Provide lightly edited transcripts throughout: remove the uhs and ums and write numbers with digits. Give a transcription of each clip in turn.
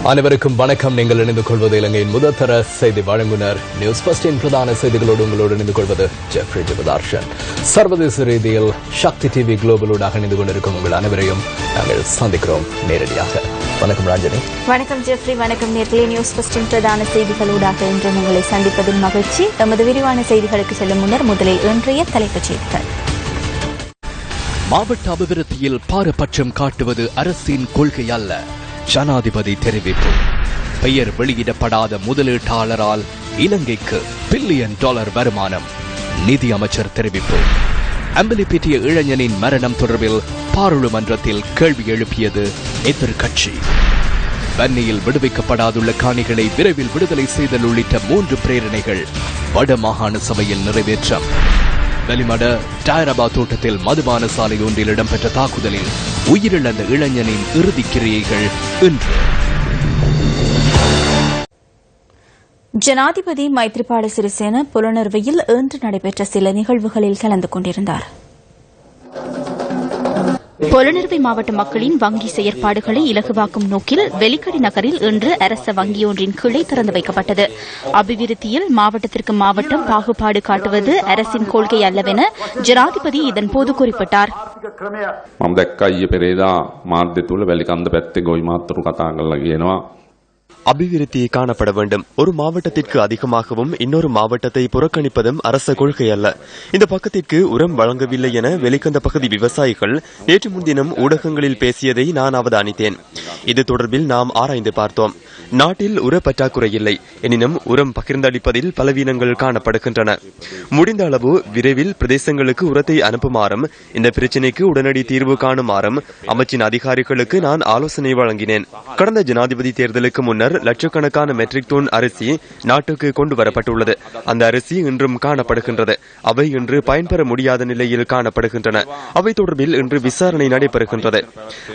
அனைவருக்கும் வணக்கம். நீங்கள் இணைந்து கொள்வது இலங்கையின் முதற்தர செய்தி வழங்குனர் நியூஸ் ஃபர்ஸ்டின் பிரதான செய்திகளோடு உங்களோடு இணைந்து கொள்வது ஜெஃப்ரி ஜெபதார்ஷன். சர்வதேச ரீதியில் சக்தி டிவி குளோபலோடாக இணைந்து கொண்டிருக்கும் உங்கள் அனைவரையும் நாங்கள் சந்திக்கிறோம் நேரடியாக. வணக்கம் ராஜினி. வணக்கம் ஜெஃப்ரி. வணக்கம் நேர்களே. நியூஸ் ஃபர்ஸ்டின் பிரதான செய்திகளோடாக இன்று உங்களை சந்திப்பதில் மகிழ்ச்சி. எமது விரிவான செய்திகளுக்கு செல்லும் முன்னர் முதலில் இன்றைய தலைப்புச் செய்திகள். மாவட்ட அபிவிருத்தியில் பாரபட்சம் காட்டுவது அரசின் கொள்கை அல்ல, ஜனாதிபதி தெரிவிப்பு. பெயர் வெளியிடப்படாத முதலீட்டாளரால் இலங்கைக்கு $1 பில்லியன் வருமானம், நிதி அமைச்சர் தெரிவிப்பு. அம்பலிப்பிட்டிய இளைஞனின் மரணம் தொடர்பில் பாராளுமன்றத்தில் கேள்வி எழுப்பியது எதிர்க்கட்சி. வன்னியில் விடுவிக்கப்படாதுள்ள காணிகளை விரைவில் விடுதலை செய்தல் உள்ளிட்ட 3 பிரேரணைகள் வடமாகாண சபையில் நிறைவேற்றம். வெளிமட டயரபா தோட்டத்தில் மதுபான சாலை ஒன்றில் இடம்பெற்ற தாக்குதலில் உயிரிழந்த இளைஞனின் இறுதிக் கிரியைகள் இன்று. ஜனாதிபதி மைத்ரிபால சிறிசேன புலனறுவையில் இன்று நடைபெற்ற சில நிகழ்வுகளில் கலந்து கொண்டிருந்தார். புலனறுவை மாவட்ட மக்களின் வங்கி செயற்பாடுகளை இலகுவாக்கும் நோக்கில் வெலிக்கடை நகரில் இன்று அரச வங்கியொன்றின் கிளை திறந்து வைக்கப்பட்டது. அபிவிருத்தியில் மாவட்டத்திற்கு மாவட்டம் பாகுபாடு காட்டுவது அரசின் கொள்கை அல்லவென ஜனாதிபதி இதன்போது குறிப்பிட்டார். அபிவிருத்தியை காணப்பட வேண்டும். ஒரு மாவட்டத்திற்கு அதிகமாகவும் இன்னொரு மாவட்டத்தை புறக்கணிப்பதும் அரச கொள்கை அல்ல. இந்த பக்கத்திற்கு உரம் வழங்கவில்லை என வெளிக்கந்த பகுதி விவசாயிகள் நேற்று முன்தினம் ஊடகங்களில் பேசியதை நான் அவதானித்தேன். இது தொடர்பில் நாம் ஆராய்ந்து பார்த்தோம். நாட்டில் உர பற்றாக்குறை இல்லை, எனினும் உரம் பகிர்ந்தளிப்பதில் பலவீனங்கள் காணப்படுகின்றன. முடிந்த அளவு விரைவில் பிரதேசங்களுக்கு உரத்தை அனுப்புமாறும் இந்த பிரச்சினைக்கு உடனடி தீர்வு காணுமாறும் அமைச்சின் அதிகாரிகளுக்கு நான் ஆலோசனை வழங்கினேன். கடந்த ஜனாதிபதி தேர்தலுக்கு முன்னர் லட்சக்கணக்கான மெட்ரிக் டன் அரிசி நாட்டுக்கு கொண்டு வரப்பட்டுள்ளது. அந்த அரிசி இன்றும் காணப்படுகின்றது. அவை இன்று பயன்பெற முடியாத நிலையில் காணப்படுகின்றன. அவை தொடர்பில் இன்று விசாரணை நடைபெறுகின்றது.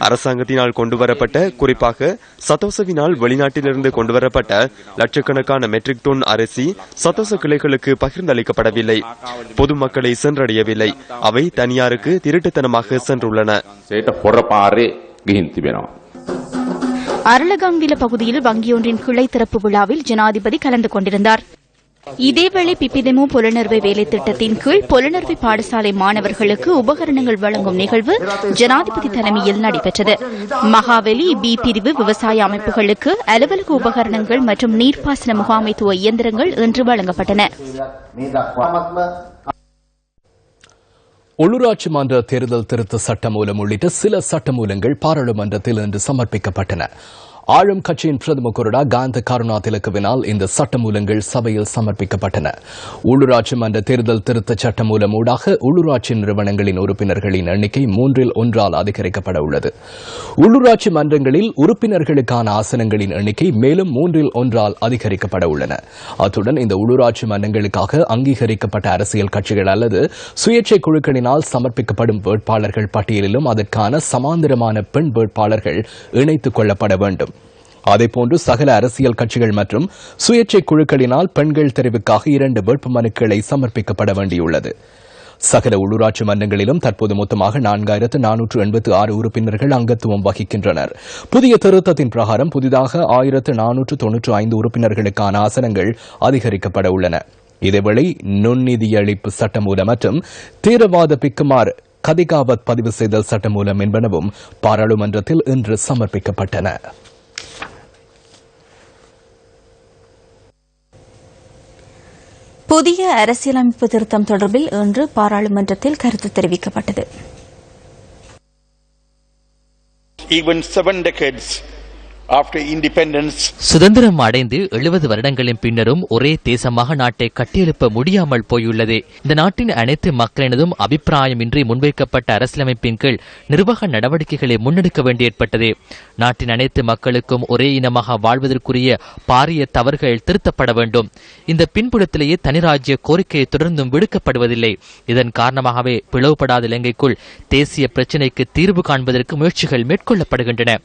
அரசாங்கத்தினால் கொண்டுவரப்பட்ட, குறிப்பாக சதோசவினால் வெளிநாட்டிலிருந்து கொண்டுவரப்பட்ட லட்சக்கணக்கான மெட்ரிக் டன் அரிசி சதோச கிளைகளுக்கு பகிர்ந்தளிக்கப்படவில்லை, பொதுமக்களை சென்றடையவில்லை. அவை தனியாருக்கு திருட்டுத்தனமாக சென்றுள்ளன. அரளகம்பில பகுதியில் வங்கியொன்றின் கிளை திறப்பு விழாவில் ஜனாதிபதி கலந்து கொண்டிருந்தார். இதேவேளை பிப்பிதெமு புலனறுவை வேலை திட்டத்தின் கீழ் புலனறுவை பாடசாலை மாணவர்களுக்கு உபகரணங்கள் வழங்கும் நிகழ்வு ஜனாதிபதி தலைமையில் நடைபெற்றது. மகாவெலி பி பிரிவு விவசாய அமைப்புகளுக்கு அலுவலக உபகரணங்கள் மற்றும் நீர்ப்பாசன முகாமைத்துவ இயந்திரங்கள் இன்று வழங்கப்பட்டன. உள்ளூராட்சி மன்ற தேர்தல் திருத்த சட்டமூலம் உள்ளிட்ட சில சட்டமூலங்கள் பாராளுமன்றத்தில் இன்று சமர்ப்பிக்கப்பட்டன. ஆளும் கட்சியின் பிரதம கொறடா காந்த கருணா திலகவினால் இந்த சட்டமூலங்கள் சபையில் சமர்ப்பிக்கப்பட்டன. உள்ளூராட்சி மன்ற தேர்தல் திருத்த சட்டமூலம் ஊடாக உள்ளூராட்சி நிறுவனங்களின் உறுப்பினர்களின் எண்ணிக்கை 3-1 அதிகரிக்கப்பட உள்ளது. உள்ளூராட்சி மன்றங்களில் உறுப்பினர்களுக்கான ஆசனங்களின் எண்ணிக்கை மேலும் 3-1 அதிகரிக்கப்பட உள்ளன. அத்துடன் இந்த உள்ளூராட்சி மன்றங்களுக்காக அங்கீகரிக்கப்பட்ட அரசியல் கட்சிகள் அல்லது சுயேட்சை குழுக்களினால் சமர்ப்பிக்கப்படும் வேட்பாளர்கள் பட்டியலிலும் அதற்கான சமாந்திரமான பெண் வேட்பாளர்கள் இணைத்துக் கொள்ளப்பட வேண்டும். அதேபோன்று சகல அரசியல் கட்சிகள் மற்றும் சுயேட்சை குழுக்களினால் பெண்கள் தெரிவுக்காக 2 வேட்புமனுக்களை சமர்ப்பிக்கப்பட வேண்டியுள்ளது. சகல உள்ளூராட்சி மன்றங்களிலும் தற்போது மொத்தமாக 4486 உறுப்பினர்கள் அங்கத்துவம் வகிக்கின்றனர். புதிய திருத்தத்தின் பிரகாரம் புதிதாக 1495 உறுப்பினர்களுக்கான ஆசனங்கள் அதிகரிக்கப்பட உள்ளன. இதேவேளை நுண்ணிதியளிப்பு சட்டமூலம் மற்றும் தீவிரவாத பிக்குமார் கதிகாவத் பதிவு செய்தல் சட்டமூலம் என்பனவும் பாராளுமன்றத்தில் இன்று சமர்ப்பிக்கப்பட்டன. புதிய அரசியலமைப்பு திருத்தம் தொடர்பில் இன்று பாராளுமன்றத்தில் கருத்து தெரிவிக்கப்பட்டது. சுதந்திரம் அடைந்து 70 வருடங்களின் பின்னரும் ஒரே தேசமாக நாட்டை கட்டியெழுப்ப முடியாமல் போயுள்ளது. இந்த நாட்டின் அனைத்து மக்களினதும் அபிப்பிராயமின்றி முன்வைக்கப்பட்ட அரசியலமைப்பின் கீழ் நிர்வாக நடவடிக்கைகளை முன்னெடுக்க வேண்டி ஏற்பட்டது. நாட்டின் அனைத்து மக்களுக்கும் ஒரே இனமாக வாழ்வதற்குரிய பாரிய தவறுகள் திருத்தப்பட வேண்டும். இந்த பின்புலத்திலேயே தனிராஜ்ய கோரிக்கை தொடர்ந்தும் விடுக்கப்படுவதில்லை. இதன் காரணமாகவே பிளவுபடாத இலங்கைக்குள் தேசிய பிரச்சினைக்கு தீர்வு காண்பதற்கு முயற்சிகள் மேற்கொள்ளப்படுகின்றன.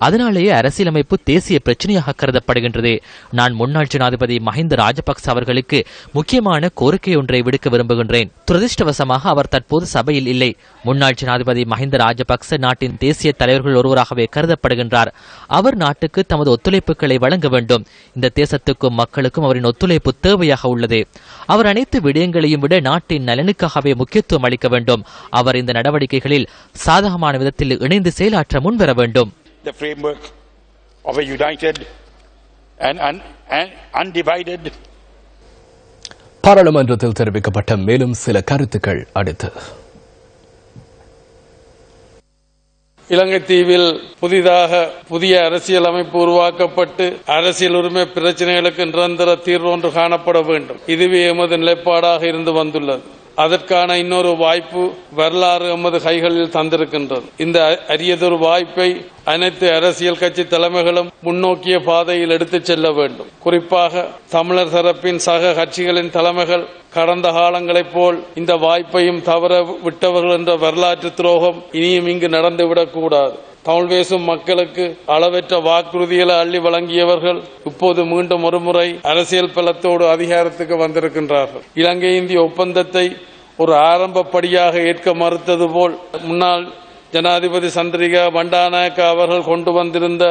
அதனாலேயே அரசியல் அரசியலமைப்பு தேசிய பிரச்சனையாக கருதப்படுகின்றது. நான் முன்னாள் ஜனாதிபதி மஹிந்த ராஜபக்ச அவர்களுக்கு முக்கியமான கோரிக்கை ஒன்றை விடுக்க விரும்புகின்றேன். துரதிருஷ்டவசமாக அவர் தற்போது சபையில் இல்லை. முன்னாள் ஜனாதிபதி மஹிந்த ராஜபக்ச நாட்டின் தேசிய தலைவர்கள் ஒருவராகவே கருதப்படுகின்றார். அவர் நாட்டுக்கு தமது ஒத்துழைப்புகளை வழங்க வேண்டும். இந்த தேசத்துக்கும் மக்களுக்கும் அவரின் ஒத்துழைப்பு தேவையாக உள்ளது. அவர் அனைத்து விடயங்களையும் விட நாட்டின் நலனுக்காகவே முக்கியத்துவம் அளிக்க வேண்டும். அவர் இந்த நடவடிக்கைகளில் சாதகமான விதத்தில் இணைந்து செயலாற்ற முன்வர வேண்டும். The framework of a united and undivided. பாராளுமன்றத்தில் தெரிவிக்கப்பட்ட மேலும் சில கருத்துக்கள் அடுத்து. இலங்கை தீவில் புதிய அரசியல் அமைப்பு உருவாக்கப்பட்டு அரசியல் உரிமை பிரச்சனைகளுக்கு நிரந்தர தீர்வு ஒன்று காணப்பட வேண்டும். இதுவே எமது நிலைப்பாடாக இருந்து வந்துள்ளது. அதற்கான இன்னொரு வாய்ப்பு வரலாறு எமது கைகளில் தந்திருக்கின்றது. இந்த அரியதொரு வாய்ப்பை அனைத்து அரசியல் கட்சி தலைமைகளும் முன்னோக்கிய பாதையில் எடுத்துச் செல்ல வேண்டும். குறிப்பாக தமிழர் தரப்பின் சக கட்சிகளின் தலைமைகள் கடந்த காலங்களைப் போல் இந்த வாய்ப்பையும் தவற விட்டவர்கள் என்ற வரலாற்று துரோகம் இனியும் இங்கு நடந்துவிடக் கூடாது. தமிழ் பேசும் மக்களுக்கு அளவற்ற வாக்குறுதிகளை அள்ளி வழங்கியவர்கள் இப்போது மீண்டும் ஒருமுறை அரசியல் பலத்தோடு அதிகாரத்துக்கு வந்திருக்கின்றார்கள். இலங்கை இந்திய ஒப்பந்தத்தை ஒரு ஆரம்ப படியாக ஏற்க மறுத்தது போல் முன்னாள் ஜனாதிபதி சந்திரிகா பண்டாநாயக்க அவர்கள் கொண்டு வந்திருந்த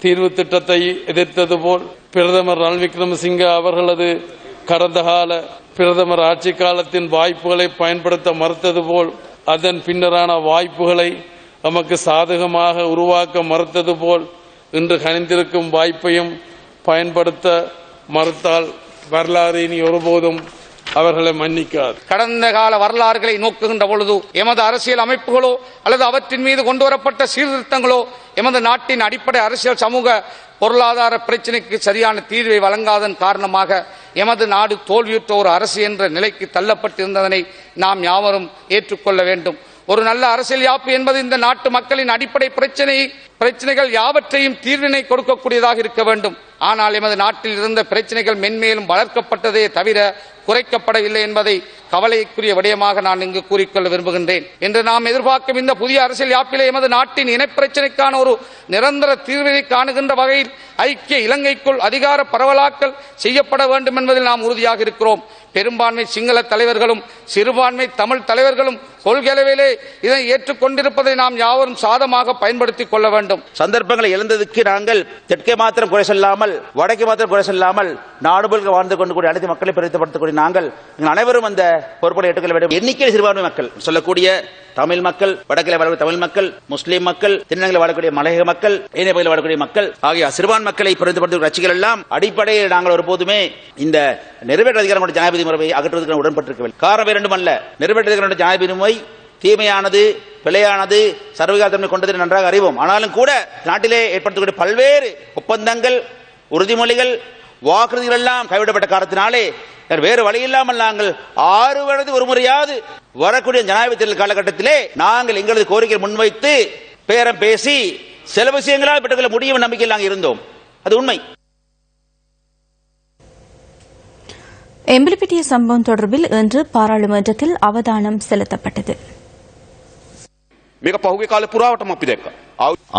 தீர்வு திட்டத்தை எதிர்த்தது போல் பிரதமர் ரணில் விக்ரமசிங்கே அவர்களது கடந்த கால பிரதமர் ஆட்சி காலத்தின் வாய்ப்புகளை பயன்படுத்த மறுத்தது போல் அதன் பின்னரான வாய்ப்புகளை நமக்கு சாதகமாக உருவாக்க மறுத்தது போல் இன்று கனிந்திருக்கும் வாய்ப்பையும் பயன்படுத்த மறுத்தால் வரலாறு இனி ஒருபோதும் அவர்களை மன்னிக்காது. கடந்த கால வரலாறுகளை நோக்குகின்ற பொழுது எமது அரசியல் அமைப்புகளோ அல்லது அவற்றின் மீது கொண்டுவரப்பட்ட சீர்திருத்தங்களோ எமது நாட்டின் அடிப்படை அரசியல் சமூக பொருளாதார பிரச்சினைக்கு சரியான தீர்வை வழங்காதன் காரணமாக எமது நாடு தோல்வியுற்ற ஒரு அரசு என்ற நிலைக்கு தள்ளப்பட்டிருந்ததனை நாம் யாவரும் ஏற்றுக்கொள்ள வேண்டும். ஒரு நல்ல அரசியல் யாப்பு என்பது இந்த நாட்டு மக்களின் அடிப்படை பிரச்சனைகள் யாவற்றையும் தீர்வினை கொடுக்கக்கூடியதாக இருக்க வேண்டும். ஆனால் எமது நாட்டில் இருந்த பிரச்சனைகள் மென்மேலும் வளர்க்கப்பட்டதே தவிர குறைக்கப்படவில்லை என்பதை கவலைக்குரிய விடயமாக நான் இங்கு கூறிக்கொள்ள விரும்புகின்றேன். என்று நாம் எதிர்பார்க்கும் இந்த புதிய அரசியல் யாப்பிலே எமது நாட்டின் இனப்பிரச்சினைக்கான ஒரு நிரந்தர தீர்வினை காணுகின்ற வகையில் ஐக்கிய இலங்கைக்குள் அதிகார பரவலாக்கல் செய்யப்பட வேண்டும் என்பதில் நாம் உறுதியாக இருக்கிறோம். பெரும்பான்மை சிங்கள தலைவர்களும் சிறுபான்மை தமிழ் தலைவர்களும் கொள்கையளவிலே இதை ஏற்றுக்கொண்டிருப்பதை நாம் யாவரும் சாதமாக பயன்படுத்திக் கொள்ள வேண்டும். சந்தர்ப்பங்களை இழந்ததுக்கு நாங்கள் தெற்கே மாத்திரம் குறை சொல்லாமல் வடக்கே மாத்திரம் குறை சொல்லாமல் நாடு முழுக்க வாழ்ந்து கொண்டு கூடிய அனைத்து மக்களை பிரதிபலித்தக்கூடிய நாங்கள் அனைவரும் அந்த பொறுப்பை ஏற்றுக்கொள்ள வேண்டும். எண்ணிக்கையில் சிறுபான்மை மக்கள் சொல்லக்கூடிய தமிழ் மக்கள், வடக்கில் வாழக்கூடிய தமிழ் மக்கள், முஸ்லீம் மக்கள், தென்னங்களில் வாழக்கூடிய மலையக மக்கள், ஏனைய பகுதியில் வாழக்கூடிய மக்கள் ஆகிய சிறுபான்மை மக்களை பிரதிபலித்த கட்சிகள் எல்லாம் அடிப்படையில் நாங்கள் ஒருபோதுமே இந்த நிறைவேற்ற அதிகாரம் கொண்ட ஜனாதிபதி முறையை அகற்றுவதற்கு உடன்பட்டிருக்கவில்லை. காரணம் வேறு ஒன்றுமல்ல, நிறைவேற்ற அதிகாரம் கொண்ட ஜனாதிபதி முறை தீமையானது, பிழையானது, சர்வகாலத்தன்மை கொண்டது நன்றாக அறிவோம். ஆனாலும் கூட நாட்டிலே ஏற்படுத்தக்கூடிய பல்வேறு ஒப்பந்தங்கள், உறுதிமொழிகள், வாக்குறுதிகள் எல்லாம் கைவிடப்பட்ட காரணத்தினாலே வேறு வழி இல்லாமல் நாங்கள் 6 வருடத்துக்கு ஒரு முறையாவது வரக்கூடிய ஜனாதிபதி தேர்தல் காலகட்டத்திலே நாங்கள் எங்களது கோரிக்கையை முன்வைத்து பேரம் பேசி சில விஷயங்களால் பெற்றுக்கொள்ள முடியும் நம்பிக்கையில் நாங்கள் இருந்தோம். அது உண்மை. எம்பிலிபிட்டிய சம்பவம் தொடர்பில் இன்று பாராளுமன்றத்தில் அவதானம் செலுத்தப்பட்டது.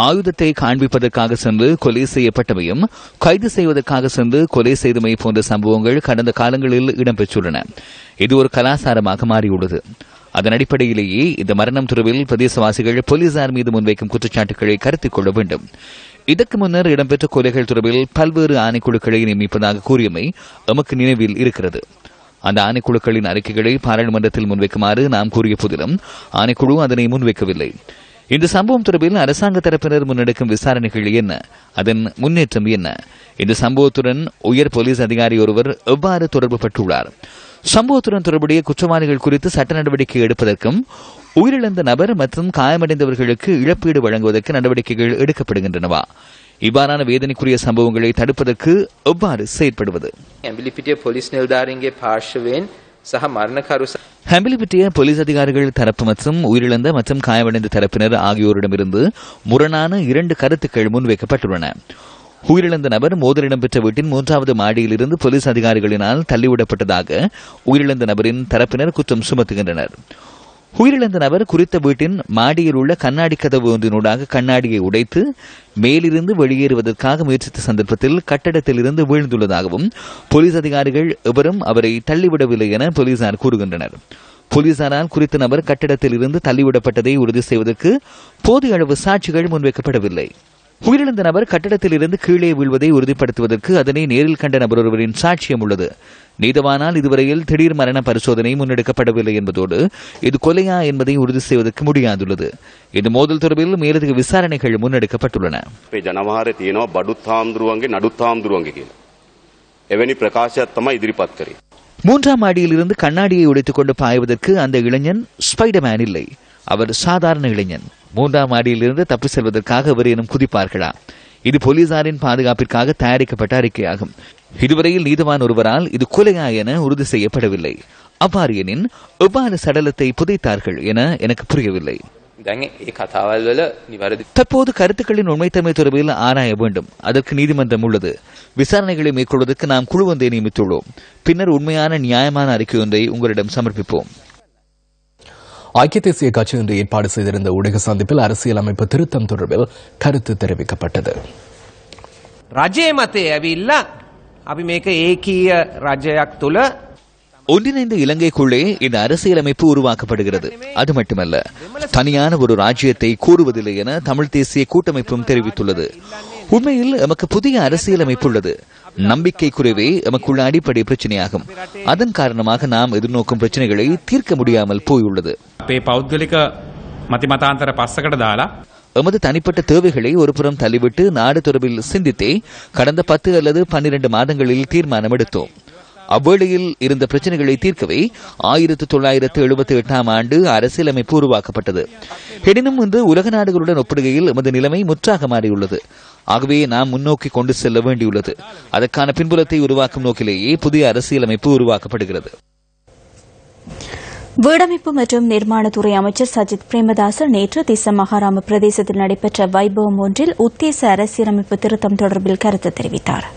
ஆயுதத்தை காண்பிப்பதற்காக சென்று கொலை செய்யப்பட்டவையும் கைது செய்வதற்காக சென்று கொலை செய்தமை போன்ற சம்பவங்கள் கடந்த காலங்களில் இடம்பெற்றுள்ளன. இது ஒரு கலாச்சாரமாக மாறியுள்ளது. அதன் அடிப்படையிலேயே இந்த மரணம் தொடர்பில் பிரதேசவாசிகள் போலீசார் மீது முன்வைக்கும் குற்றச்சாட்டுகளை கருத்தில் கொள்ள வேண்டும். இதற்கு முன்னர் இடம்பெற்ற கொலைகள் தொடர்பில் பல்வேறு ஆணைக்குழுக்களை நியமிப்பதாக கூறியமை எமக்கு நினைவில் இருக்கிறது. அந்த ஆணைக்குழுக்களின் அறிக்கைகளை பாராளுமன்றத்தில் முன்வைக்குமாறு நாம் கூறிய போதிலும் ஆணைக்குழு அதனை முன்வைக்கவில்லை. இந்த சம்பவம் தொடர்பில் அரசாங்க தரப்பினர் முன்னெடுக்கும் விசாரணைகள் என்ன, அதன் முன்னேற்றம் என்ன, இந்த சம்பவத்துடன் உயர் போலீஸ் அதிகாரி ஒருவர் எவ்வாறு தொடர்பு பட்டுள்ளார், சம்பவத்துடன் தொடர்புடைய குற்றவாளிகள் குறித்து சட்ட நடவடிக்கை எடுப்பதற்கும் உயிரிழந்த நபர் மற்றும் காயமடைந்தவர்களுக்கு இழப்பீடு வழங்குவதற்கு நடவடிக்கைகள் எடுக்கப்படுகின்றனவா, இவ்வாறான வேதனைக்குரிய சம்பவங்களை தடுப்பதற்கு எவ்வாறு செயற்படுவது. ஹம்பிலிபிட்டிய போலீஸ் அதிகாரிகள் தரப்பு மற்றும் உயிரிழந்த மற்றும் காயமடைந்த தரப்பினர் ஆகியோரிடமிருந்து முரணான 2 கருத்துக்கள் முன்வைக்கப்பட்டுள்ளன. உயிரிழந்த நபர் மோதல் இடம்பெற்ற வீட்டின் 3வது மாடியிலிருந்து போலீஸ் அதிகாரிகளினால் தள்ளிவிடப்பட்டதாக உயிரிழந்த நபரின் தரப்பினர் குற்றம் சுமத்துகின்றனர். உயிரிழந்த நபர் குறித்த வீட்டின் மாடியில் உள்ள கண்ணாடி கதவு ஒன்றினூடாக கண்ணாடியை உடைத்து மேலிருந்து வெளியேறுவதற்காக முயற்சித்த சந்தர்ப்பத்தில் கட்டடத்தில் இருந்து வீழ்ந்துள்ளதாகவும் போலீஸ் அதிகாரிகள் எவரும் அவரை தள்ளிவிடவில்லை என போலீசார் கூறுகின்றனர். போலீசாரால் குறித்த நபர் கட்டடத்தில் இருந்து தள்ளிவிடப்பட்டதை உறுதி செய்வதற்கு போதிய அளவு சாட்சிகள் முன்வைக்கப்படவில்லை. உயிரிழந்த நபர் கட்டடத்தில் இருந்து கீழே வீழ்வதை உறுதிப்படுத்துவதற்கு அதனை நேரில் கண்ட நபர் ஒருவரின் சாட்சியம் உள்ளது. நீதவானால் இதுவரையில் திடீர் மரண பரிசோதனை முன்னெடுக்கப்படவில்லை என்பதோடு இது கொலையா என்பதை உறுதி செய்வதற்கு முடியாதுள்ளது. இந்த மோதல் தொடர்பில் மேலதிக விசாரணைகள் முன்னெடுக்கப்பட்டுள்ளன. மூன்றாம் மாடியில் இருந்து கண்ணாடியை உடைத்துக் கொண்டு பாய்வதற்கு அந்த இளைஞன் ஸ்பைடர்மேன் இல்லை, அவர் சாதாரண இளைஞன். மூன்றாம் மாடியிலிருந்து தப்பி செல்வதற்காக அவர் எனும் குதிப்பார்களா? இது போலீசாரின் பாதுகாப்பிற்காக தயாரிக்கப்பட்ட அறிக்கையாகும். இதுவரையில் நீதவான் ஒருவரால் இது கொலையா என உறுதி செய்யப்படவில்லை. அவ்வாறு எனின் எவ்வாறு சடலத்தை புதைத்தார்கள் என எனக்கு புரியவில்லை. தற்போது கருத்துக்களின் உண்மைத்தன்மை தொடர்பில் ஆராய வேண்டும். அதற்கு நீதிமன்றம் உள்ளது. விசாரணைகளை மேற்கொள்வதற்கு நாம் குழு ஒன்றை நியமித்துள்ளோம். பின்னர் உண்மையான நியாயமான அறிக்கை ஒன்றை உங்களிடம் சமர்ப்பிப்போம். ஐக்கிய தேசிய கட்சி இன்று ஏற்பாடு செய்திருந்த ஊடக சந்திப்பில் அரசியலமைப்பு திருத்தம் தொடர்பில் கருத்து தெரிவிக்கப்பட்டது. ஒன்றிணைந்த இலங்கைக்குள்ளே இந்த அரசியலமைப்பு உருவாக்கப்படுகிறது. அது மட்டுமல்ல, தனியான ஒரு ராஜ்யத்தை கூறுவதில்லை என தமிழ் தேசிய கூட்டமைப்பும் தெரிவித்துள்ளது. உண்மையில் எமக்கு புதிய அரசியலமைப்பு உள்ளது. நம்பிக்கை குறைவே எமக்குள்ள அடிப்படை பிரச்சனையாகும். அதன் காரணமாக நாம் எதிர்நோக்கும் பிரச்சனைகளை தீர்க்க முடியாமல் போயுள்ளது. எமது தனிப்பட்ட தேவைகளை ஒருபுறம் தள்ளிவிட்டு நாடு தொடர்பில் சிந்தித்தே கடந்த 10 அல்லது 12 மாதங்களில் தீர்மானம் எடுத்தோம். அவ்வேளையில் இருந்த பிரச்சனைகளை தீர்க்கவே 1978ஆம் ஆண்டு அரசியலமைப்பு உருவாக்கப்பட்டது. எனினும் இன்று உலக நாடுகளுடன் ஒப்பிடுகையில் எமது நிலைமை முற்றாக மாறியுள்ளது. ஆகவே நாம் முன்னோக்கி கொண்டு செல்ல வேண்டியுள்ளது. அதற்கான பின்புலத்தை உருவாக்கும் நோக்கிலேயே புதிய அரசியலமைப்பு உருவாக்கப்படுகிறது. வீடமைப்பு மற்றும் நிர்மாணத்துறை அமைச்சர் சஜித் பிரேமதாச நேற்று திஸ்ஸ மகாராம பிரதேசத்தில் நடைபெற்ற வைபவம் ஒன்றில் உத்தேச அரசியலமைப்பு திருத்தம் தொடர்பில் கருத்து தெரிவித்தார்.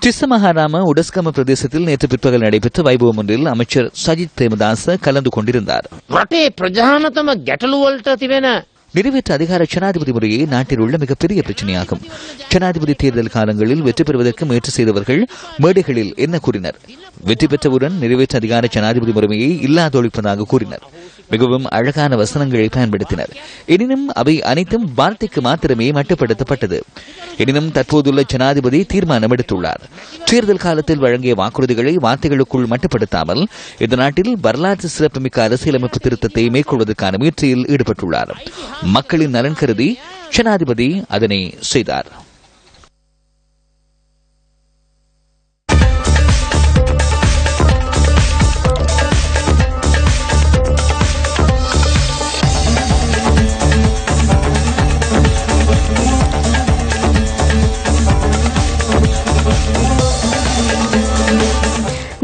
திஸ்ஸ மகாராம உடஸ்கம பிரதேசத்தில் நேற்று பிற்பகல் நடைபெற்ற வைபவம் ஒன்றில் அமைச்சர் சஜித் பிரேமதாச கலந்து கொண்டிருந்தார். நிறைவேற்ற அதிகார ஜனாதிபதி முறையே நாட்டில் உள்ள மிகப்பெரிய பிரச்சனையாகும். ஜனாதிபதி தேர்தல் காலங்களில் வெற்றி பெறுவதற்கு முயற்சி செய்தவர்கள் மேடைகளில் என்ன கூறினர்? வெற்றி பெற்றவுடன் நிறைவேற்ற அதிகார ஜனாதிபதி முறைமையை இல்லாதொழிப்பதாக கூறினர். மிகவும் அழகான வசனங்களை பயன்படுத்தினர். எனினும் அவை அனைத்தும் வார்த்தைக்கு மாத்திரமே மட்டுப்படுத்தப்பட்டது. எனினும் தற்போதுள்ள ஜனாதிபதி தீர்மானம் எடுத்துள்ளார். தேர்தல் காலத்தில் வழங்கிய வாக்குறுதிகளை வார்த்தைகளுக்குள் மட்டுப்படுத்தாமல் இந்த நாட்டில் வரலாற்று சிறப்புமிக்க அரசியலமைப்பு திருத்தத்தை மேற்கொள்வதற்கான முயற்சியில் ஈடுபட்டுள்ளார். மக்களின் நலன் கருதி ஜனாதிபதி அதனை செய்தார்.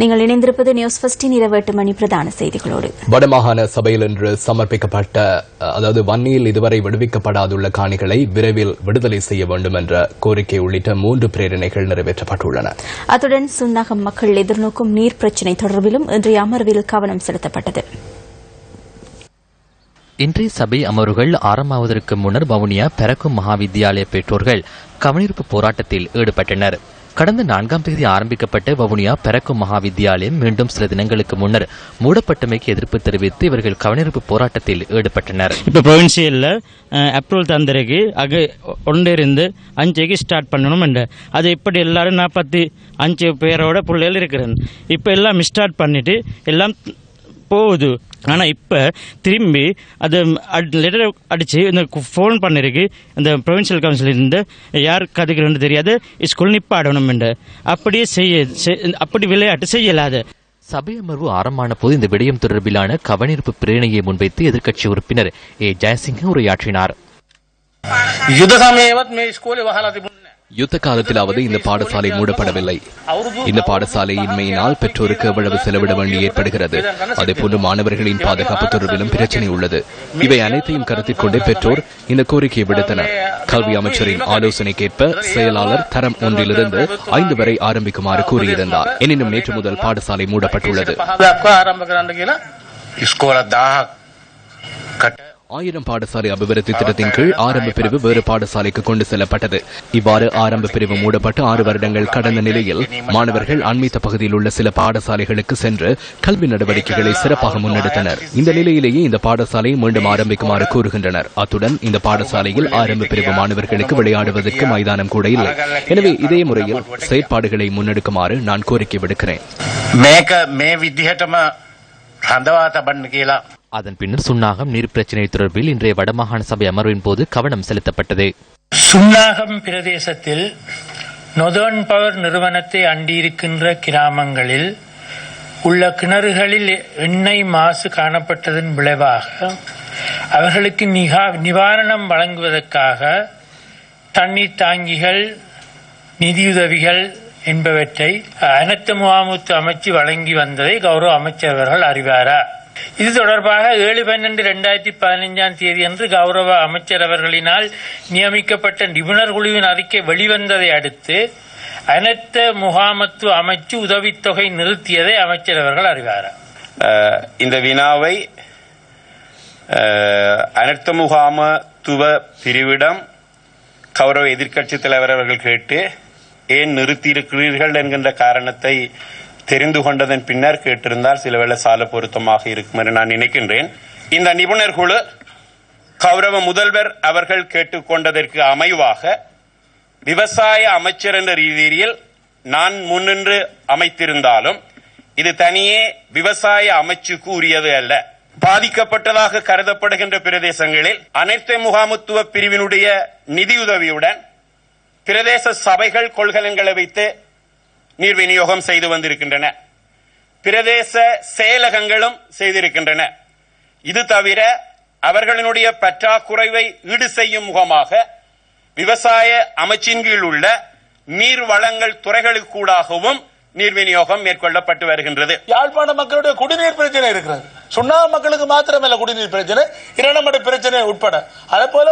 நீங்கள் இணைந்திருப்பது நியூஸ் ஃபர்ஸ்டின் இரவு 8 மணி பிரதான செய்திகளோடு. வடமாகாண சபையில் இன்று சமர்ப்பிக்கப்பட்ட வன்னியில் இதுவரை விடுவிக்கப்படாதுள்ள காணிகளை விரைவில் விடுதலை செய்ய வேண்டும் என்ற கோரிக்கை உள்ளிட்ட 3 பிரேரணைகள் நிறைவேற்றப்பட்டுள்ளன. அத்துடன் சுன்னாகம் மக்கள் எதிர்நோக்கும் நீர் பிரச்சினை தொடர்பிலும் இன்றைய அமர்வில் கவனம் செலுத்தப்பட்டது. இன்றைய சபை அமர்வுகள் ஆரம்பமாவதற்கு முன்னர் வவுனியா பெரக்கும் மகாவித்தியாலய பெற்றோர்கள் கவனிப்பு போராட்டத்தில் ஈடுபட்டனர். கடந்த 4ஆம் தேதி ஆரம்பிக்கப்பட்ட வவுனியா பெரக்கும் மகாவித்தியாலயம் மீண்டும் சில தினங்களுக்கு முன்னர் மூடப்பட்டமைக்கு எதிர்ப்பு தெரிவித்து இவர்கள் கவனிப்பு போராட்டத்தில் ஈடுபட்டனர். இப்ப ப்ரொவின்சியல்ல அப்ரூவல் தந்திருக்கு அங்கே 1-5 ஸ்டார்ட் பண்ணணும் என்ற அது இப்படி எல்லாரும் 45 பேரோட பிள்ளைகள் இருக்கிறேன். இப்ப எல்லாம் ஸ்டார்ட் பண்ணிட்டு எல்லாம் போகுது. ஆனால் இப்போ திரும்பி அது லெட்டர் அடித்து இந்த ஃபோன் பண்ணிருக்கு இந்த ப்ரொவின்சியல் கவுன்சிலிருந்து யார் கதைக்கிறோன்னு தெரியாது ஸ்கூல் நிப்பாடணும் என்று அப்படியே அப்படி விளையாட்டு செய்யலாது. சபை அமர்வு ஆரம்பமான போது இந்த விடயம் தொடர்பிலான கவனிப்பு பிரேரணையை முன்வைத்து எதிர்க்கட்சி உறுப்பினர் ஜெயசிங்க உரையாற்றினார். யுத்த காலத்திலாவது இந்த பாடசாலை மூடப்படவில்லை. இந்த பாடசாலை இன்மையினால் பெற்றோருக்கு எவ்வளவு செலவிட வேண்டி ஏற்படுகிறது. அதேபோன்று மாணவர்களின் பாதுகாப்பு தொடர்பிலும் பிரச்சினை உள்ளது. இவை அனைத்தையும் கருத்தில் கொண்டு பெற்றோர் இந்த கோரிக்கையை விடுத்தனர். கல்வி அமைச்சரின் ஆலோசனைக்கேற்ப செயலாளர் தரம் 1 5 வரை ஆரம்பிக்குமாறு கூறியிருந்தார். எனினும் நேற்று முதல் பாடசாலை மூடப்பட்டுள்ளது. ඉස්කෝල 1000කට 1000 பாடசாலை அபிவிருத்தி திட்டத்தின் கீழ் ஆரம்ப பிரிவு வேறு பாடசாலைக்கு கொண்டு செல்லப்பட்டது. இவ்வாறு ஆரம்ப பிரிவு மூடப்பட்டு 6 வருடங்கள் கடந்த நிலையில் மாணவர்கள் அண்மித்த பகுதியில் உள்ள சில பாடசாலைகளுக்கு சென்று கல்வி நடவடிக்கைகளை சிறப்பாக முன்னெடுத்தனர். இந்த நிலையிலேயே இந்த பாடசாலையை மீண்டும் ஆரம்பிக்குமாறு கூறுகின்றனர். அத்துடன் இந்த பாடசாலையில் ஆரம்ப பிரிவு மாணவர்களுக்கு விளையாடுவதற்கு மைதானம் கூட இல்லை. எனவே இதே முறையில் செயற்பாடுகளை முன்னெடுக்குமாறு நான் கோரிக்கை விடுக்கிறேன். அதன் பின்னர் சுன்னாகம் நீர் பிரச்சினை தொடர்பில் இன்றைய வடமாகாண சபை அமர்வின் போது கவனம் செலுத்தப்பட்டது. சுன்னாகம் பிரதேசத்தில் நொதர்ன் பவர் நிறுவனத்தை அண்டியிருக்கின்ற கிராமங்களில் உள்ள கிணறுகளில் எண்ணெய் மாசு காணப்பட்டதன் விளைவாக அவர்களுக்கு நிவாரணம் வழங்குவதற்காக தண்ணீர் தாங்கிகள், நிதியுதவிகள் என்பவற்றை அனைத்து முகாமுத்து அமைச்சு வழங்கி வந்ததை கௌரவ அமைச்சர் அவர்கள் அறிவாரா? இது தொடர்பாக 7/12/2015 அன்று கௌரவ அமைச்சர் அவர்களினால் நியமிக்கப்பட்ட நிபுணர் குழுவின் அறிக்கை வெளிவந்ததை அடுத்து அனைத்து முகாமத்துவ அமைச்சு உதவித்தொகை நிறுத்தியதை அமைச்சர் அவர்கள் அறிவாரா? இந்த வினாவை அனைத்து முகாமத்துவ பிரிவிடம் கௌரவ எதிர்க்கட்சி தலைவர் அவர்கள் கேட்டு ஏன் நிறுத்தியிருக்கிறீர்கள் என்கின்ற காரணத்தை தெரிந்து கொண்டதன் பின்னர் கேட்டிருந்தால் சிலவேளை சால பொருத்தமாக இருக்கும் என்று நான் நினைக்கின்றேன். இந்த நிபுணர் குழு கௌரவ முதல்வர் அவர்கள் கேட்டுக்கொண்டதற்கு அமைவாக விவசாய அமைச்சர் என்ற ரீதியில் நான் முன்னின்று அமைத்திருந்தாலும் இது தனியே விவசாய அமைச்சுக்கு உரியது அல்ல. பாதிக்கப்பட்டதாக கருதப்படுகின்ற பிரதேசங்களில் அனைத்து முகாமுத்துவ பிரிவினுடைய நிதியுதவியுடன் பிரதேச சபைகள் கொள்கலன்களை வைத்து நீர் விநியோகம் செய்து வந்திருக்கின்றன. பிரதேச செயலகங்களும் செய்திருக்கின்றன. இது தவிர அவர்களினுடைய பற்றாக்குறைவை ஈடு செய்யும் முகமாக விவசாய அமைச்சின் கீழ் உள்ள நீர் வளங்கள் துறைகளுக்கூடாகவும் நீர் விநியோகம் மேற்கொள்ளப்பட்டு வருகின்றது. யாழ்ப்பாண மக்களுடைய குடிநீர் பிரச்சனை இருக்கிறது. சுண்ணாக மக்களுக்கு மாத்திரமல்ல குடிநீர் பிரச்சனை, இரண்டமடை பிரச்சனை உட்பட. அதே போல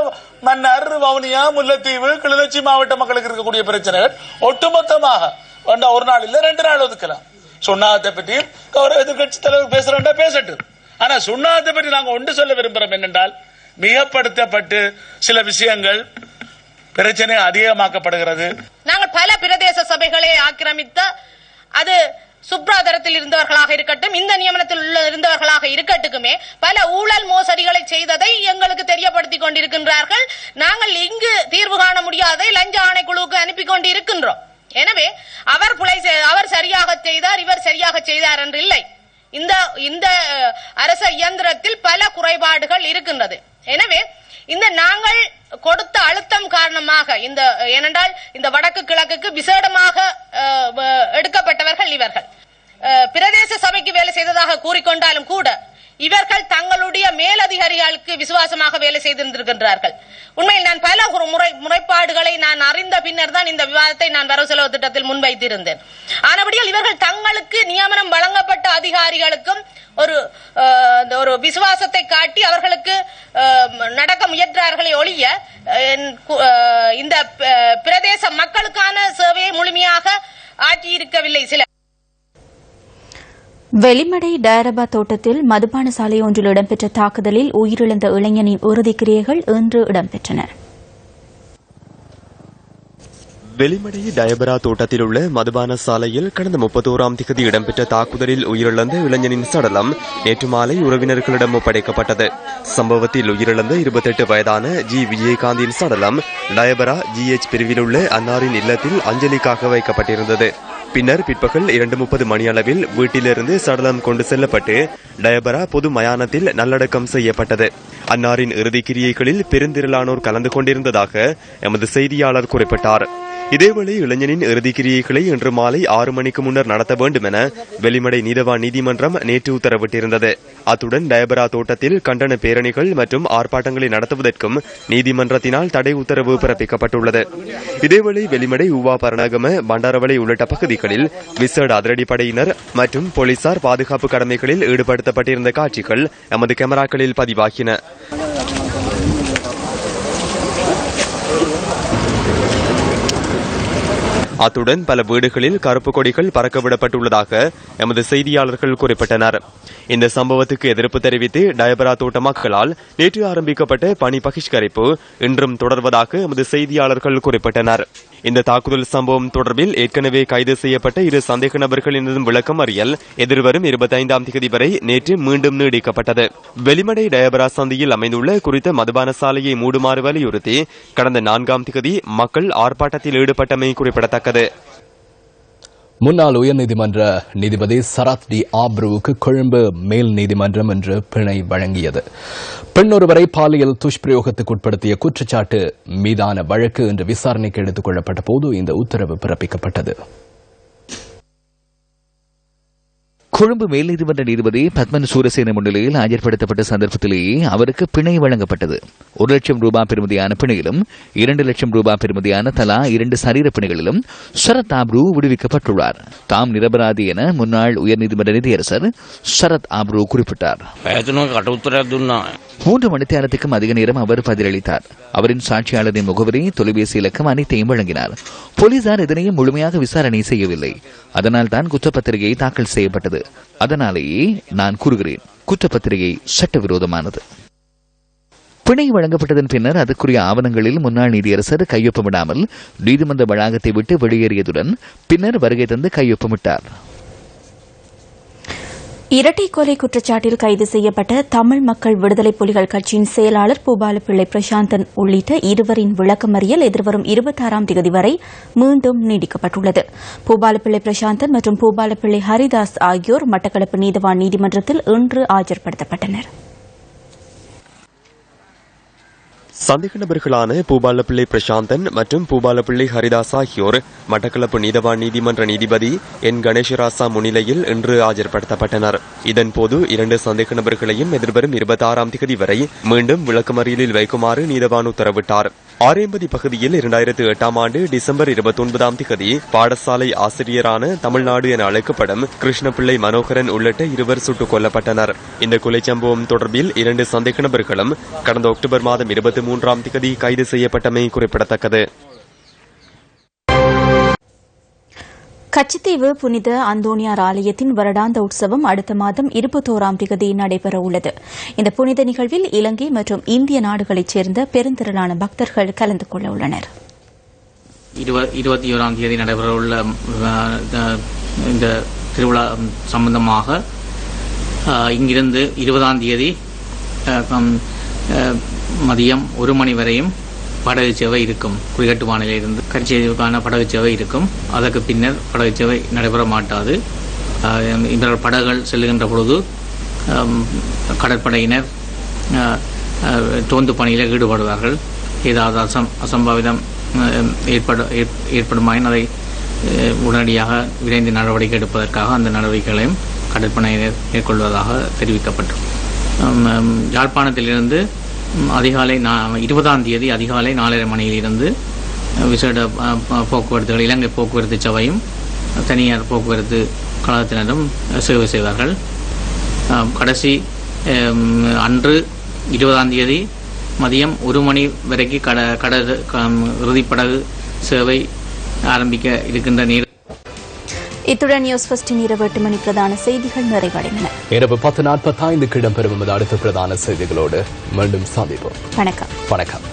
மன்னார், வவுனியா, முல்லைத்தீவு, கிளிநொச்சி மாவட்ட மக்களுக்கு இருக்கக்கூடிய பிரச்சனைகள் ஒட்டுமொத்தமாக ஒரு நாள் இல்ல 2 நாள் ஒதுக்கலாம். சுண்ணாகத்தை பற்றி கௌரவ எதிர்கட்சி தலைவர் பேசுறா பேசட்டு. ஆனா சுண்ணாகத்தை பற்றி நாங்க ஒன்று சொல்ல விரும்புறோம் என்னென்றால், மிகப்படுத்தப்பட்டு சில விஷயங்கள் பிரச்சனை அதிகமாக்கப்படுகிறது. நாங்கள் பல பிரதேச சபைகளை ஆக்கிரமித்த அது சுப்ராதரத்தில் இருந்தவர்களாக இருக்கட்டும், இந்த நியமனத்தில் இருந்தவர்களாக இருக்கட்டுமே பல ஊழல் மோசடிகளை செய்ததை எங்களுக்கு தெரியப்படுத்திக் கொண்டிருக்கின்றார்கள். நாங்கள் இங்கு தீர்வு காண முடியாதை லஞ்ச ஆணைக்குழுவுக்கு அனுப்பி கொண்டு இருக்கின்றோம். எனவே அவர் சரியாக செய்தார், இவர் சரியாக செய்தார் என்று இல்லை. இந்த அரச இயந்திரத்தில் பல குறைபாடுகள் இருக்கின்றது. எனவே இந்த நாங்கள் கொடுத்த அழுத்தம் காரணமாக ஏனென்றால் இந்த வடக்கு கிழக்குக்கு விசேடமாக எடுக்கப்பட்டவர்கள் இவர்கள். பிரதேச சபைக்கு வேலை செய்ததாக கூறிக்கொண்டாலும் கூட இவர்கள் தங்களுடைய மேலதிகாரிகளுக்கு விசுவாசமாக வேலை செய்திருக்கின்றார்கள். உண்மையில் நான் பல முறைப்பாடுகளை நான் அறிந்த பின்னர் தான் இந்த விவாதத்தை நான் வரவு செலவு திட்டத்தில் முன்வைத்திருந்தேன். ஆனபடியால் இவர்கள் தங்களுக்கு நியமனம் வழங்கப்பட்ட அதிகாரிகளுக்கும் ஒரு விசுவாசத்தை காட்டி அவர்களுக்கு நடக்க முயன்றார்களே ஒழிய இந்த பிரதேச மக்களுக்கான சேவையை முழுமையாக ஆற்றியிருக்கவில்லை. சில வெளிமடை டயரபா தோட்டத்தில் மதுபான சாலை ஒன்றில் இடம்பெற்ற தாக்குதலில் உயிரிழந்த இளைஞனின் இறுதிக்கிரியைகள் இன்று இடம்பெற்றன. வெளிமடை டயபரா தோட்டத்தில் உள்ள மதுபான சாலையில் கடந்த 31ஆம் திகதி இடம்பெற்ற தாக்குதலில் உயிரிழந்த இளைஞனின் சடலம் நேற்று மாலை உறவினர்களிடம் ஒப்படைக்கப்பட்டது. சம்பவத்தில் உயிரிழந்த 28 வயதான ஜி விஜயகாந்தின் சடலம் டயபரா GH பிரிவில் உள்ள அன்னாரின் இல்லத்தில் அஞ்சலிக்காக வைக்கப்பட்டிருந்தது. பின்னர் பிற்பகல் 2:30 மணியளவில் வீட்டிலிருந்து சடலம் கொண்டு செல்லப்பட்டு டயபரா பொது மயானத்தில் நல்லடக்கம் செய்யப்பட்டது. அன்னாரின் இறுதிக்கிரியைகளில் பெருந்திரளானோர் கலந்து கொண்டிருந்ததாக எமது செய்தியாளர் குறிப்பிட்டார். இதேவேளை இளைஞனின் இறுதிக்கிரியைகளை இன்று மாலை 6 மணிக்கு முன்னர் நடத்த வேண்டும் என வெளிமடை நீதவான் நீதிமன்றம் நேற்று உத்தரவிட்டிருந்தது. அத்துடன் டயபரா தோட்டத்தில் கண்டன பேரணிகள் மற்றும் ஆர்ப்பாட்டங்களை நடத்துவதற்கும் நீதிமன்றத்தினால் தடை உத்தரவு பிறப்பிக்கப்பட்டுள்ளது. இதேவேளை வெளிமடை ஊவா பரணகம பண்டாரவளை உள்ளிட்ட பகுதிகளில் விசேட அதிரடிப்படையினர் மற்றும் போலீசார் பாதுகாப்பு கடமைகளில் ஈடுபடுத்தப்பட்டிருந்த காட்சிகள் எமது கேமராக்களில் பதிவாகின. அத்துடன் பல வீடுகளில் கருப்பு கொடிகள் பறக்கவிடப்பட்டுள்ளதாக எமது செய்தியாளர்கள் குறிப்பிட்டனர். இந்த சம்பவத்துக்கு எதிர்ப்பு தெரிவித்து டயபரா தோட்ட மக்களால் நேற்று ஆரம்பிக்கப்பட்ட பணி பகிஷ்கரிப்பு இன்றும் தொடர்வதாக எமது செய்தியாளர்கள் குறிப்பிட்டனர். இந்த தாக்குதல் சம்பவம் தொடர்பில் ஏற்கனவே கைது செய்யப்பட்ட 2 சந்தேக நபர்களினதும் விளக்கம் அறியல் எதிர்வரும் 25ஆம் தேதி வரை நேற்று மீண்டும் நீடிக்கப்பட்டது. வெளிமடை டயபரா சந்தியில் அமைந்துள்ள குறித்த மதுபான சாலையை மூடுமாறு வலியுறுத்தி கடந்த 4ஆம் தேதி மக்கள் ஆர்ப்பாட்டத்தில் ஈடுபட்டமை குறிப்பிடத்தக்கது. முன்னாள் உயர்நீதிமன்ற நீதிபதி சரத் டி ஆப்ரூவுக்கு கொழும்பு மேல் நீதிமன்றம் இன்று பிணை வழங்கியது. பெண் ஒருவரை பாலியல் துஷ்பிரயோகத்துக்கு உட்படுத்திய குற்றச்சாட்டு மீதான வழக்கு இன்று விசாரணைக்கு எடுத்துக் கொள்ளப்பட்ட போது இந்த உத்தரவு பிறப்பிக்கப்பட்டது. கொழும்பு மேல் நீதிமன்ற நீதிபதி பத்மன் சூரசேன முன்னிலையில் ஆஜர்படுத்தப்பட்ட சந்தர்ப்பத்திலேயே அவருக்கு பிணை வழங்கப்பட்டது. 1 லட்சம் ரூபாய் பெறுமதியான பிணையிலும் 2 லட்சம் ரூபாய் பெறுமதியான தலா 2 சரீர பிணைகளிலும் சரத் ஆப்ரூ விடுவிக்கப்பட்டுள்ளார். தாம் நிரபராதி என முன்னாள் உயர்நீதிமன்ற நீதியரசர் சரத் ஆப்ரூ குறிப்பிட்டார். 3 மணித்தியாலத்துக்கும் அதிக நேரம் அவர் பதிலளித்தார். அவரின் சாட்சியாளரின் முகவரி, தொலைபேசி இலக்கம் அனைத்தையும் வழங்கினார். போலீசார் இதனையும் முழுமையாக விசாரணை செய்யவில்லை. அதனால் தான் குற்றப்பத்திரிகை தாக்கல் செய்யப்பட்டது. அதனாலேயே நான் கூறுகிறேன், குற்றப்பத்திரிகை சட்டவிரோதமானது. பிணை வழங்கப்பட்டதன் பின்னர் அதற்குரிய ஆவணங்களில் முன்னாள் நீதியரசர் கையொப்பமிடாமல் நீதிமன்ற வளாகத்தை விட்டு வெளியேறியதுடன் பின்னர் வருகை தந்து கையொப்பமிட்டார். இரட்டை கொலை குற்றச்சாட்டில் கைது செய்யப்பட்ட தமிழ் மக்கள் விடுதலை புலிகள் கட்சியின் செயலாளர் பூபாலப்பிள்ளை பிரசாந்தன் உள்ளிட்ட 2 விளக்கமறியல் எதிர்வரும் 26ஆம் தேதி வரை மீண்டும் நீடிக்கப்பட்டுள்ளது. பூபாலப்பிள்ளை பிரசாந்தன் மற்றும் பூபாலப்பிள்ளை ஹரிதாஸ் ஆகியோர் மட்டக்களப்பு நீதவான் நீதிமன்றத்தில் இன்று ஆஜர்படுத்தப்பட்டனர். சந்தேக நபர்களான பூபாலப்பிள்ளை பிரசாந்தன் மற்றும் பூபாலப்பிள்ளை ஹரிதாஸ் ஆகியோர் மட்டக்களப்பு நீதவான் நீதிமன்ற நீதிபதி என் கணேசராசா முன்னிலையில் இன்று ஆஜர்படுத்தப்பட்டனர். இதன்போது 2 சந்தேக நபர்களையும் எதிர்வரும் 26ஆம் தேதி வரை மீண்டும் விளக்கமறியலில் வைக்குமாறு நீதவான் உத்தரவிட்டார். ஆரேம்பதி பகுதியில் 2008ஆம் ஆண்டு டிசம்பர் 29ஆம் தேதி பாடசாலை ஆசிரியரான தமிழ்நாடு என அழைக்கப்படும் கிருஷ்ணபிள்ளை மனோகரன் உள்ளிட்ட 2 சுட்டுக் கொல்லப்பட்டனர். இந்த கொலை சம்பவம் தொடர்பில் 2 சந்தேக நபர்களும் கடந்த அக்டோபர் மாதம் 23ஆம் தேதி கைது செய்யப்பட்டமை குறிப்பிடத்தக்கது. கச்சத்தீவு புனித அந்தோனியார் ஆலயத்தின் வருடாந்த உற்சவம் அடுத்த மாதம் 21ஆம் தேதி நடைபெற உள்ளது. இந்த புனித நிகழ்வில் இலங்கை மற்றும் இந்திய நாடுகளைச் சேர்ந்த பெருந்திரளான பக்தர்கள் கலந்து கொள்ள உள்ளனர். 21ஆம் தேதி நடைபெறவுள்ள இந்த திருவிழா சம்பந்தமாக இங்கிருந்து 20ஆம் தேதி மதியம் 1 மணி வரையும் படகு சேவை இருக்கும். குறிகட்டுவானிலிருந்து கச்சேரிக்கான படகு சேவை இருக்கும். அதற்கு பின்னர் படகு சேவை நடைபெற மாட்டாது. இந்த படகுகள் செல்லுகின்ற பொழுது கடற்படையினர் தோந்து பணியில் ஈடுபடுவார்கள். ஏதாவது அசம்பாவிதம் ஏற்படுமாயின் அதை உடனடியாக விரைந்து நடவடிக்கை எடுப்பதற்காக அந்த நடவடிக்கைகளையும் கடற்படையினர் மேற்கொள்வதாக தெரிவிக்கப்பட்டது. யாழ்ப்பாணத்திலிருந்து அதிகாலை 20ஆம் தேதி அதிகாலை 4:30 மணியிலிருந்து விசேட போக்குவரத்துகள் இலங்கை போக்குவரத்து சபையும் தனியார் போக்குவரத்து கழகத்தினரும் சேவை செய்வார்கள். கடைசி அன்று 20ஆம் தேதி மதியம் 1 மணி வரைக்கும் இறுதிப்படகு சேவை ஆரம்பிக்க இருக்கின்ற நேரம். இத்துடன் நியூஸ் ஃபர்ஸ்டின் இரவு 8 மணி பிரதான செய்திகள் நிறைவடைந்தன. இரவு 10:45 இடம்பெறும் அடுத்த பிரதான செய்திகளோடு மீண்டும் சந்திப்போம். வணக்கம்.